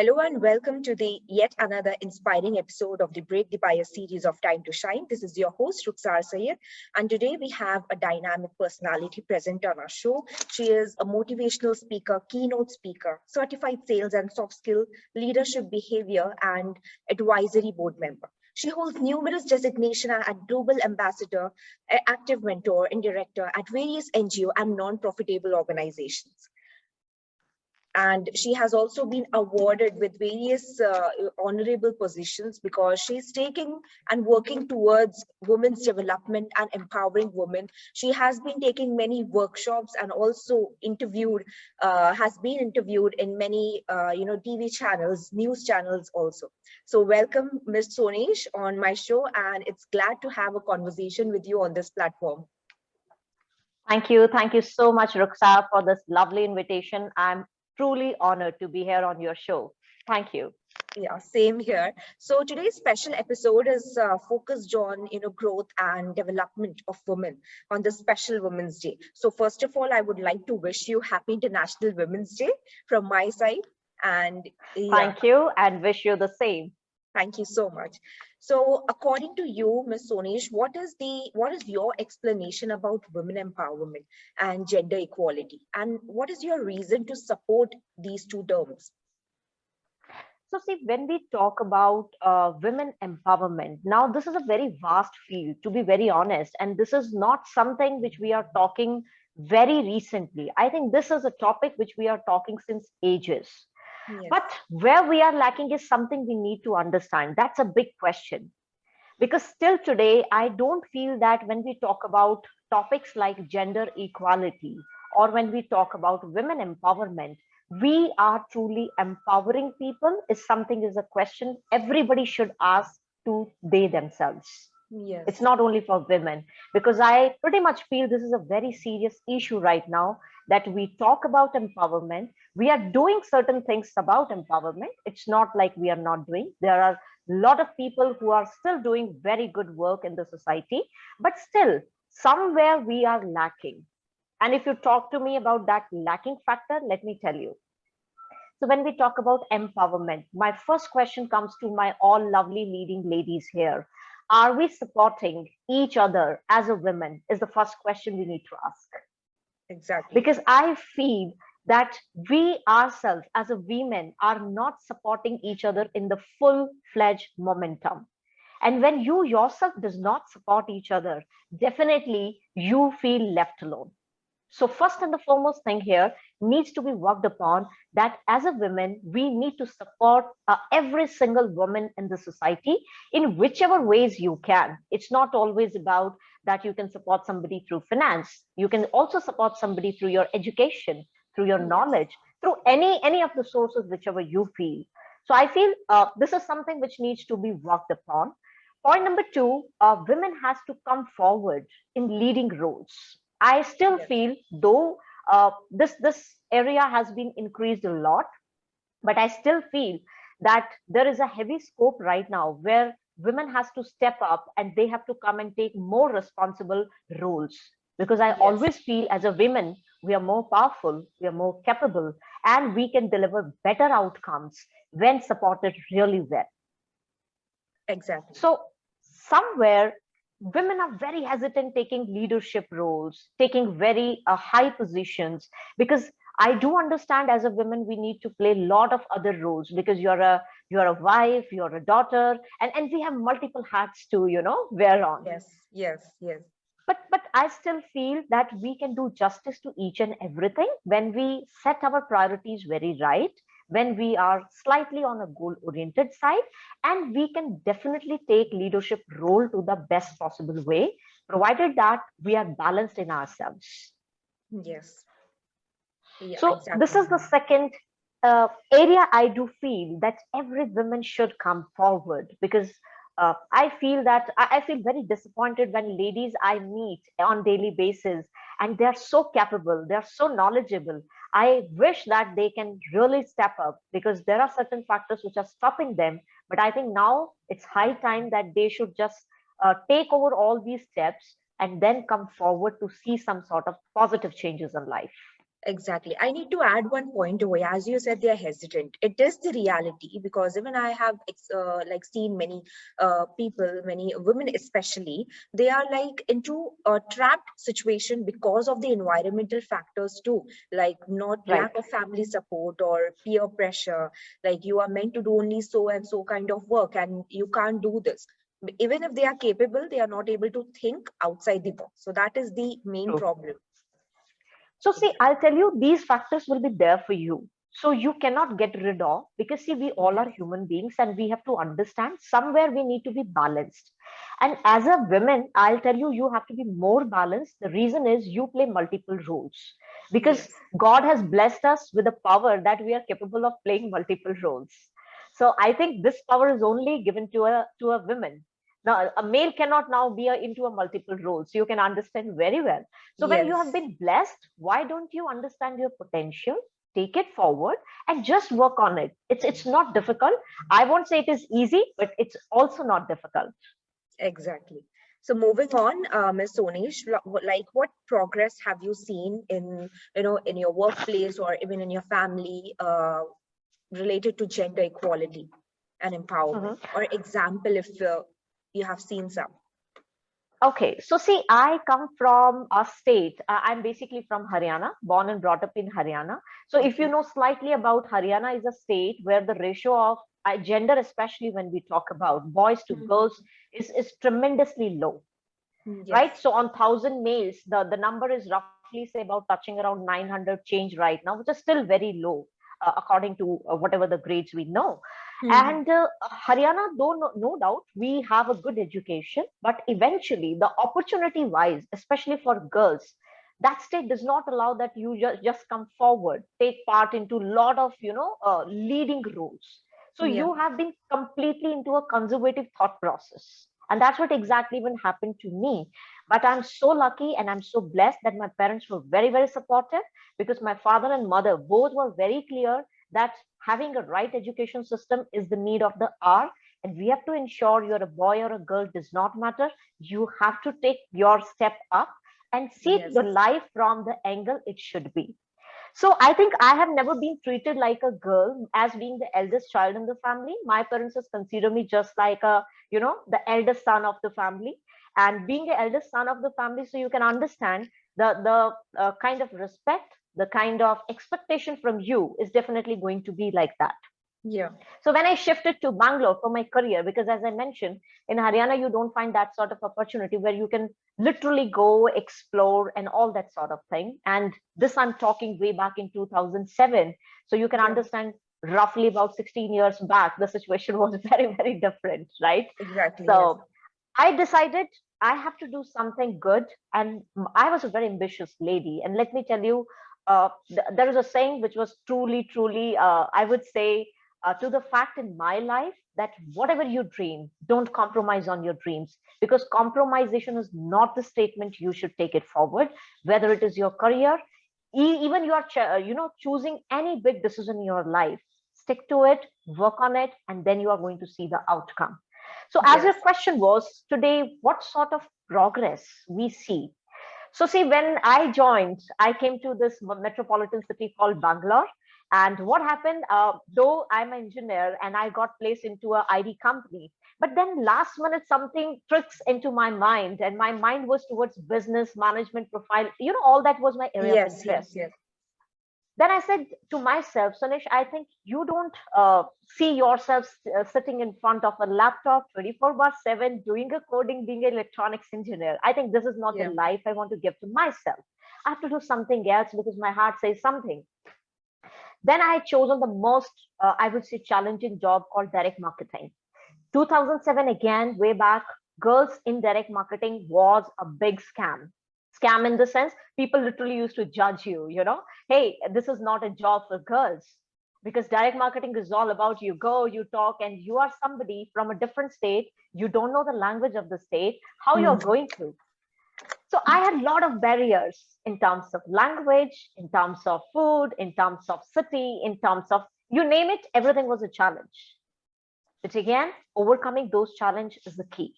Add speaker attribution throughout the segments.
Speaker 1: Hello and welcome to the yet another inspiring episode of the Break the Bias series of Time to Shine. This is your host, Rukhsar Sayed, and today we have a dynamic personality present on our show. She is a motivational speaker, keynote speaker, certified sales and soft skill, leadership behavior, and advisory board member. She holds numerous designations at Global Ambassador, Active Mentor, and Director at various NGO and non-profitable organizations. And she has also been awarded with various honorable positions because she's taking and working towards women's development and empowering women. She has been taking many workshops and also has been interviewed in many TV channels, news channels also. So welcome, Ms. Sonesh, on my show, and it's glad to have a conversation with you on this platform.
Speaker 2: Thank you. Thank you so much, Rukhsar, for this lovely invitation. I'm truly honored to be here on your show. Thank you.
Speaker 1: Yeah, same here. So today's special episode is focused on growth and development of women on this special Women's Day. So first of all, I would like to wish you Happy International Women's Day from my side. And yeah.
Speaker 2: Thank you, and wish you the same.
Speaker 1: Thank you so much. So according to you, Ms. Sonesh, what is your explanation about women empowerment and gender equality? And what is your reason to support these two terms?
Speaker 2: So see, when we talk about women empowerment, now this is a very vast field, to be very honest, and this is not something which we are talking very recently. I think this is a topic which we are talking since ages. Yes. But where we are lacking is something we need to understand. That's a big question. Because still today, I don't feel that when we talk about topics like gender equality or when we talk about women empowerment, we are truly empowering people is a question everybody should ask to they themselves.
Speaker 1: Yes.
Speaker 2: It's not only for women, because I pretty much feel this is a very serious issue right now that we talk about empowerment. We are doing certain things about empowerment. It's not like we are not doing. There are a lot of people who are still doing very good work in the society, but still somewhere we are lacking. And if you talk to me about that lacking factor, let me tell you. So when we talk about empowerment, my first question comes to my all lovely leading ladies here. Are we supporting each other as a woman is the first question we need to ask.
Speaker 1: Exactly.
Speaker 2: Because I feel that we ourselves as a women are not supporting each other in the full-fledged momentum. And when you yourself does not support each other, definitely you feel left alone. So first and the foremost thing here needs to be worked upon that as a woman, we need to support every single woman in the society in whichever ways you can. It's not always about that you can support somebody through finance. You can also support somebody through your education, through your knowledge, through any of the sources, whichever you feel. So I feel this is something which needs to be worked upon. Point number two, women has to come forward in leading roles. I still feel though this area has been increased a lot, but I still feel that there is a heavy scope right now where women has to step up and they have to come and take more responsible roles. Because I always feel as a woman, we are more powerful, we are more capable, and we can deliver better outcomes when supported really well.
Speaker 1: Exactly.
Speaker 2: So somewhere women are very hesitant taking leadership roles, taking very high positions, because I do understand as a woman we need to play a lot of other roles because you're a wife, you're a daughter, and we have multiple hats to wear on.
Speaker 1: Yes.
Speaker 2: But I still feel that we can do justice to each and everything when we set our priorities very right, when we are slightly on a goal-oriented side, and we can definitely take leadership role to the best possible way, provided that we are balanced in ourselves.
Speaker 1: Yes. Yeah,
Speaker 2: so
Speaker 1: exactly.
Speaker 2: This is the second area I do feel that every woman should come forward, because I feel that I feel very disappointed when ladies I meet on daily basis and they're so capable, they're so knowledgeable. I wish that they can really step up because there are certain factors which are stopping them. But I think now it's high time that they should just take over all these steps and then come forward to see some sort of positive changes in life.
Speaker 1: Exactly. I need to add one point away. As you said, they are hesitant. It is the reality, because even I have like seen many people, many women especially, they are like into a trapped situation because of the environmental factors too, like not
Speaker 2: Right.
Speaker 1: lack of family support or peer pressure. Like you are meant to do only so and so kind of work, and you can't do this. Even if they are capable, they are not able to think outside the box. So that is the main
Speaker 2: True.
Speaker 1: problem.
Speaker 2: So see,
Speaker 1: Exactly.
Speaker 2: I'll tell you, these factors will be there for you. So you cannot get rid of, because see, we all
Speaker 1: Yes.
Speaker 2: are human beings and we have to understand somewhere we need to be balanced. And as a woman, I'll tell you, you have to be more balanced. The reason is you play multiple roles, because
Speaker 1: Yes.
Speaker 2: God has blessed us with a power that we are capable of playing multiple roles. So I think this power is only given to a woman. Now, a male cannot now be into a multiple roles. You can understand very well. So when you have
Speaker 1: Yes.
Speaker 2: been blessed, why don't you understand your potential, take it forward, and just work on it? It's not difficult. I won't say it is easy, but it's also not difficult.
Speaker 1: Exactly. So moving on, Ms. Sonesh, like what progress have you seen in, in your workplace or even in your family, related to gender equality and empowerment?
Speaker 2: Mhm.
Speaker 1: Or example, if you have seen some.
Speaker 2: Okay, so see, I come from a state. I'm basically from Haryana, born and brought up in Haryana. So, if you
Speaker 1: Okay.
Speaker 2: know slightly about Haryana, is a state where the ratio of gender, especially when we talk about boys to girls,
Speaker 1: Mhm.
Speaker 2: is tremendously low, right?
Speaker 1: Yes.
Speaker 2: So, on 1,000 males, the number is roughly say about touching around 900 change right now, which is still very low according to whatever the grades we know.
Speaker 1: Mhm.
Speaker 2: And Haryana, though no doubt, we have a good education, but eventually, the opportunity wise, especially for girls, that state does not allow that you just come forward, take part into a lot of leading roles. So
Speaker 1: Yeah.
Speaker 2: you have been completely into a conservative thought process, and that's what exactly even happened to me. But I'm so lucky and I'm so blessed that my parents were very, very supportive, because my father and mother both were very clear that having a right education system is the need of the hour. And we have to ensure you're a boy or a girl, does not matter. You have to take your step up and see
Speaker 1: Yes.
Speaker 2: your life from the angle it should be. So I think I have never been treated like a girl as being the eldest child in the family. My parents just consider me just like the eldest son of the family. And being the eldest son of the family, so you can understand the kind of respect, the kind of expectation from you is definitely going to be like that.
Speaker 1: Yeah.
Speaker 2: So when I shifted to Bangalore for my career, because as I mentioned, in Haryana, you don't find that sort of opportunity where you can literally go explore and all that sort of thing. And this I'm talking way back in 2007. So you can
Speaker 1: Yeah.
Speaker 2: understand roughly about 16 years back, the situation was very, very different, right?
Speaker 1: Exactly. Yes.
Speaker 2: So I decided I have to do something good. And I was a very ambitious lady. And let me tell you, there is a saying which was truly, truly, I would say, to the fact in my life that whatever you dream, don't compromise on your dreams, because compromisation is not the statement you should take it forward, whether it is your career, even you are, choosing any big decision in your life. Stick to it, work on it, and then you are going to see the outcome. So, as your
Speaker 1: Yes.
Speaker 2: question was today, what sort of progress we see? So, see, when I joined, I came to this metropolitan city called Bangalore. And what happened, though I'm an engineer and I got placed into a ID company, but then last minute something tricks into my mind, and my mind was towards business management profile. All that was my area of
Speaker 1: Yes. Yes.
Speaker 2: interest.
Speaker 1: Yes.
Speaker 2: Then I said to myself, Sunish, I think you don't see yourself sitting in front of a laptop 24 by 7 doing a coding, being an electronics engineer. I think this is not the
Speaker 1: Yeah.
Speaker 2: life I want to give to myself. I have to do something else because my heart says something. Then I had chosen the most, I would say, challenging job called direct marketing. 2007, again, way back, girls in direct marketing was a big scam. Scam in the sense people literally used to judge you, hey, this is not a job for girls. Because direct marketing is all about you go, you talk, and you are somebody from a different state. You don't know the language of the state, how you're
Speaker 1: Mhm.
Speaker 2: going to. So I had a lot of barriers in terms of language, in terms of food, in terms of city, in terms of you name it, everything was a challenge. But again, overcoming those challenges is the key.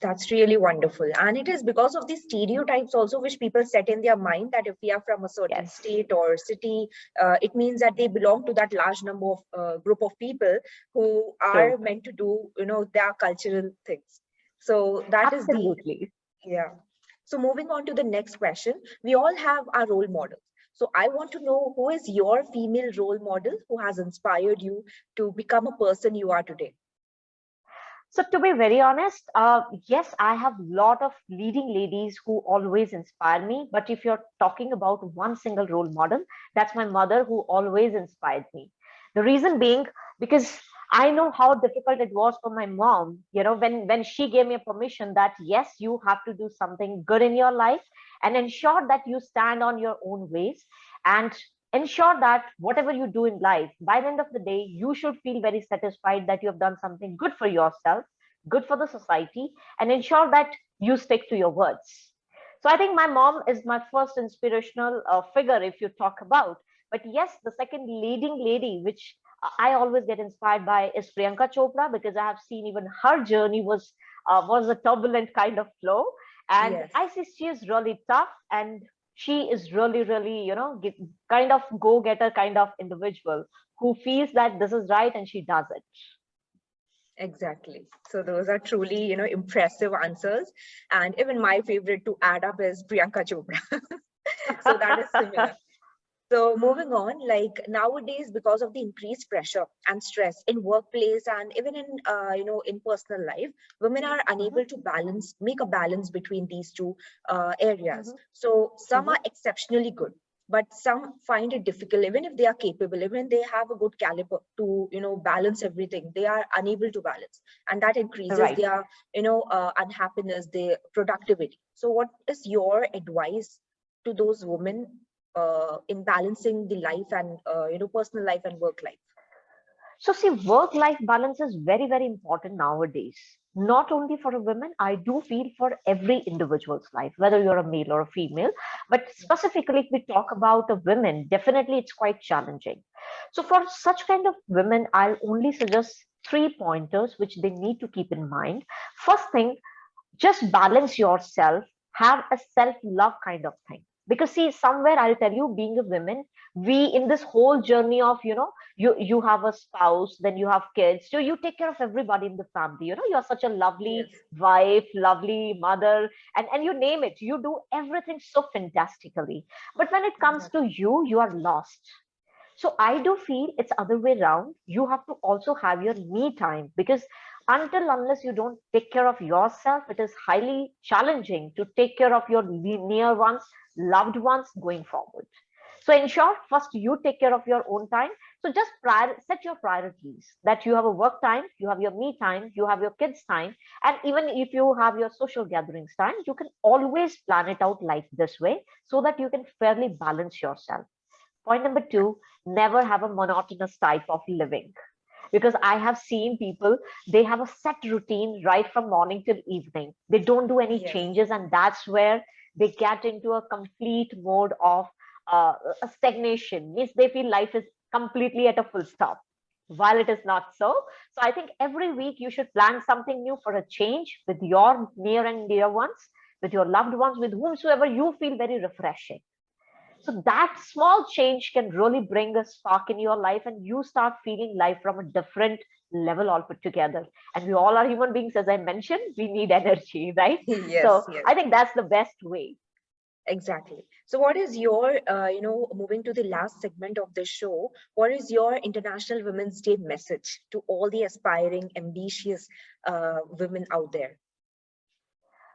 Speaker 1: That's really wonderful. And it is because of these stereotypes also which people set in their mind that if we are from a certain
Speaker 2: Yes,
Speaker 1: state or city, it means that they belong to that large number of group of people who
Speaker 2: true.
Speaker 1: are meant to do, their cultural things. So that is the,
Speaker 2: Absolutely.
Speaker 1: yeah. So moving on to the next question, we all have our role models. So I want to know, who is your female role model who has inspired you to become a person you are today?
Speaker 2: So to be very honest, yes, I have a lot of leading ladies who always inspire me. But if you're talking about one single role model, that's my mother who always inspired me. The reason being because I know how difficult it was for my mom, when she gave me a permission that yes, you have to do something good in your life and ensure that you stand on your own ways and ensure that whatever you do in life, by the end of the day, you should feel very satisfied that you have done something good for yourself, good for the society, and ensure that you stick to your words. So I think my mom is my first inspirational figure if you talk about. But yes, the second leading lady, which I always get inspired by, is Priyanka Chopra, because I have seen even her journey was a turbulent kind of flow, and
Speaker 1: Yes.
Speaker 2: I see she is really tough, and she is really, really, kind of go-getter kind of individual who feels that this is right and she does it.
Speaker 1: Exactly. So those are truly, impressive answers. And even my favorite to add up is Priyanka Chopra. So that is similar. So moving on, like nowadays, because of the increased pressure and stress in workplace and even in, in personal life, women are
Speaker 2: Mhm,
Speaker 1: unable to make a balance between these two areas.
Speaker 2: mhm,
Speaker 1: So some
Speaker 2: mhm.
Speaker 1: are exceptionally good, but some find it difficult, even if they are capable, even they have a good caliber to, balance everything, they are unable to balance. And that increases
Speaker 2: Right.
Speaker 1: their, unhappiness, their productivity. So what is your advice to those women in balancing the life and personal life and work life?
Speaker 2: So, see, work life balance is very, very important nowadays. Not only for a woman, I do feel for every individual's life, whether you're a male or a female. But specifically, if we talk about a women, definitely it's quite challenging. So, for such kind of women, I'll only suggest three pointers which they need to keep in mind. First thing, just balance yourself, have a self-love kind of thing. Because see, somewhere I'll tell you, being a woman, we in this whole journey of, you have a spouse, then you have kids, so you take care of everybody in the family. You're such a lovely
Speaker 1: Yes,
Speaker 2: wife, lovely mother, and you name it, you do everything so fantastically. But when it comes to
Speaker 1: exactly.
Speaker 2: you, you are lost. So I do feel it's other way around. You have to also have your me time, because until unless you don't take care of yourself, it is highly challenging to take care of your near ones, loved ones going forward. So in short, first you take care of your own time. So just set your priorities that you have a work time, you have your me time, you have your kids time, and even if you have your social gatherings time, you can always plan it out like this way so that you can fairly balance yourself. Point number two, never have a monotonous type of living. Because I have seen people, they have a set routine right from morning till evening. They don't do any
Speaker 1: Yes,
Speaker 2: changes, and that's where they get into a complete mode of a stagnation. Means they feel life is completely at a full stop, while it is not so. So I think every week you should plan something new for a change with your near and dear ones, with your loved ones, with whomsoever you feel very refreshing. So that small change can really bring a spark in your life, and you start feeling life from a different level all put together. And we all are human beings, as I mentioned, we need energy, right?
Speaker 1: yes,
Speaker 2: So
Speaker 1: yes,
Speaker 2: I think that's the best way.
Speaker 1: exactly. So what is your, moving to the last segment of the show, what is your International Women's Day message to all the aspiring, ambitious women out there?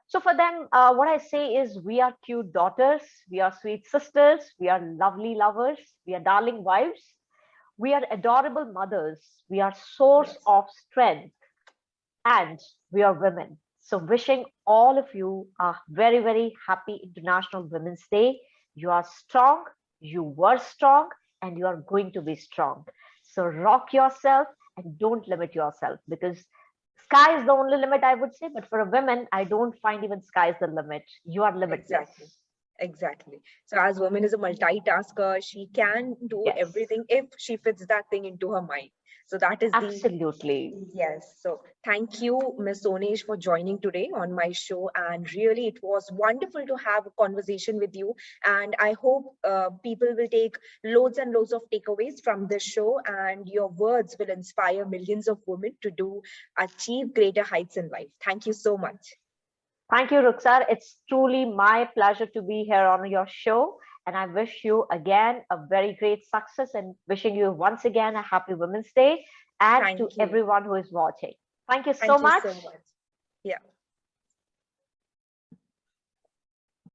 Speaker 2: So for them, what I say is we are cute daughters, we are sweet sisters, we are lovely lovers, we are darling wives, we are adorable mothers, we are source
Speaker 1: Yes.
Speaker 2: of strength, and we are women. So, wishing all of you a very, very happy International Women's Day. You are strong, you were strong, and you are going to be strong. So, rock yourself and don't limit yourself, because sky is the only limit, I would say. But for a woman, I don't find even sky is the limit. You are limitless.
Speaker 1: Exactly. Exactly. So as woman is a multitasker, she can do
Speaker 2: Yes,
Speaker 1: everything if she fits that thing into her mind. So that is the
Speaker 2: absolutely.
Speaker 1: yes. So thank you, Ms. Sonesh, for joining today on my show. And really, it was wonderful to have a conversation with you. And I hope people will take loads and loads of takeaways from this show, and your words will inspire millions of women to achieve greater heights in life. Thank you so much.
Speaker 2: Thank you, Ruxar. It's truly my pleasure to be here on your show. And I wish you again a very great success and wishing you once again a happy Women's Day and to
Speaker 1: Thank you.
Speaker 2: everyone who is watching. Thank you so
Speaker 1: Thank you
Speaker 2: much.
Speaker 1: so much. Yeah.